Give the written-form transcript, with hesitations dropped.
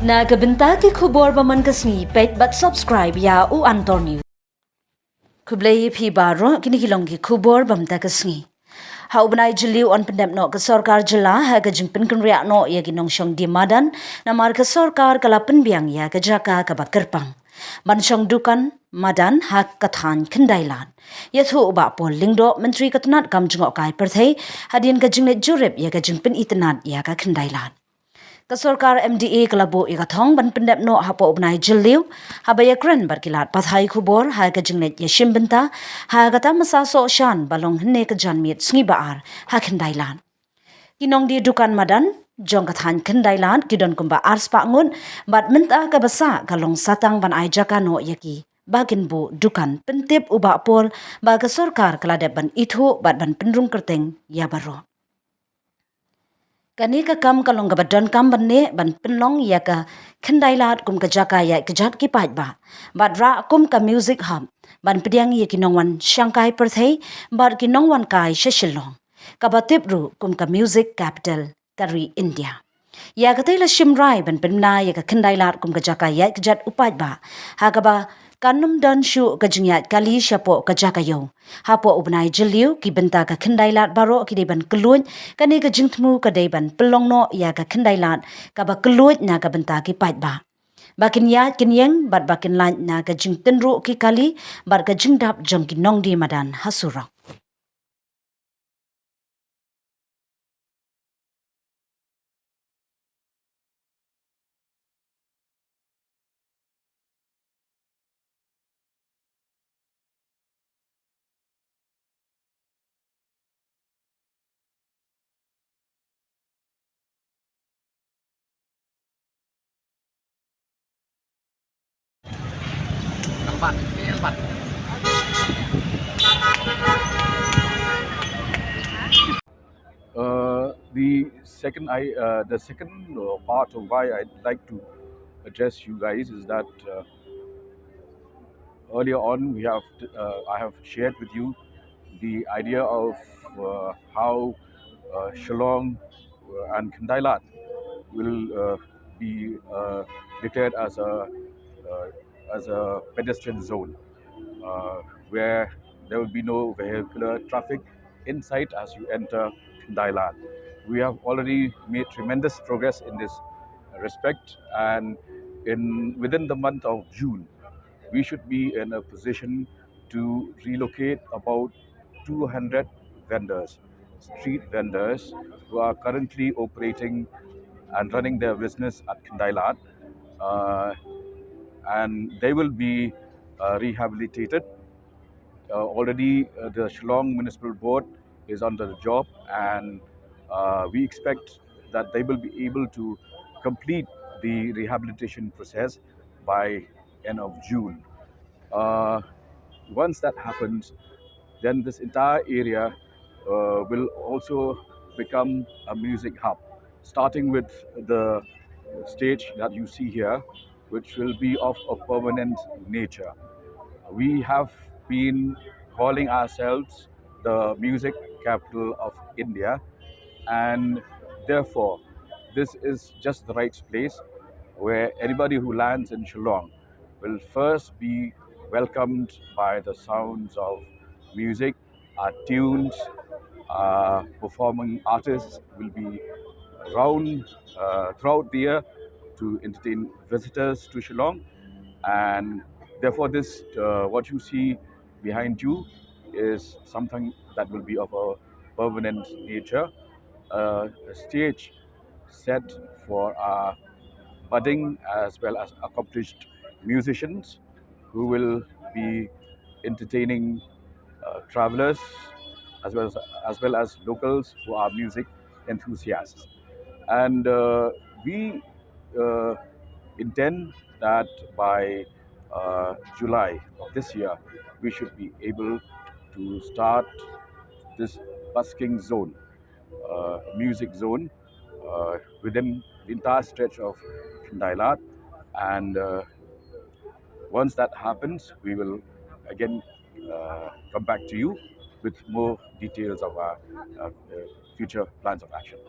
Nagabenta ki khubor baman kasngi pet but subscribe ya u antor new. Kublai phi baro kini kilong ki khubor bamta kasngi. Hau benai jeliu on pendem no ke Sorkar jela ha ke jingpin kenria no ya ginong shong di madan namar ke Sorkar kala penbiang ya ke jaka ke bakerpang. Ban shong dukan madan hak kathan kendailan. Ya thu ba pol lingdo menteri ketenat kam jengok kai perthai hadin ke jingnet jurep ya ke jingpin itinad ya ke kendailan. Ke Sorkar MDA kelabo ikathong ban pendep no hapo ubnai jeliu habaya kren berkilat pathai kubor ha ke jingnet ya shimbenta ha kata masa so shan balong hne ke janmit sngi baar ha kendailan. Kinong di dukan madan jong kathan kendailan kidon kumba ars pangun bat menta ke basa kalong satang ban ai jaka no yaki bagin bu dukan pentip uba pol ba ke Sorkar keladep ban ithu bat ban pendrung kerteng ya baro. Kani ka kam kalong ka badon kam banne ban penlong ya ka kendailat kum ka jaka ya ka jat ki pait ba bat ra kum ka music hub ban pediang ye kinong wan shanghai perthai bat kinong wan kai sheshilong ka batip ru kum ka music capital kari India ya ka taila shimrai ban penna ya ka kendailat kum ka jaka ya ka jat upait ba ha ka ba kanum dan shu ka jingyat kali shapo ka jaka yo hapo ubnai jeliu ki benta ka kendailat baro ki deban keluj kani ka jingtmu ka deban pelong no ya ka kendailat ka ba keluj na ka benta ki pait ba bakin ya kinyeng bat bakin lan na ka jingten ru ki kali bat ka jingdap jong ki nongdie madan hasura. The second part of why I'd like to address you guys is that earlier on I have shared with you the idea of how Shillong and Kandailat will be declared as a pedestrian zone where there will be no vehicular traffic in sight as you enter Kandailat. We have already made tremendous progress in this respect, and within the month of June, we should be in a position to relocate about 200 vendors, street vendors who are currently operating and running their business at Kandailat, and they will be rehabilitated. Already, the Shillong Municipal Board is under the job, and we expect that they will be able to complete the rehabilitation process by end of June. Uh, Once that happens, then this entire area will also become a music hub, starting with the stage that you see here, which will be of a permanent nature. We have been calling ourselves the music capital of India, and therefore, this is just the right place where anybody who lands in Shillong will first be welcomed by the sounds of music, our tunes, performing artists will be around throughout the year to entertain visitors to Shillong, and therefore this what you see behind you is something that will be of a permanent nature, a stage set for our budding as well as accomplished musicians who will be entertaining travelers as well as locals who are music enthusiasts. And we uh, intend that by July of this year, we should be able to start this busking zone, music zone, within the entire stretch of Dailat. And once that happens, we will again come back to you with more details of our future plans of action.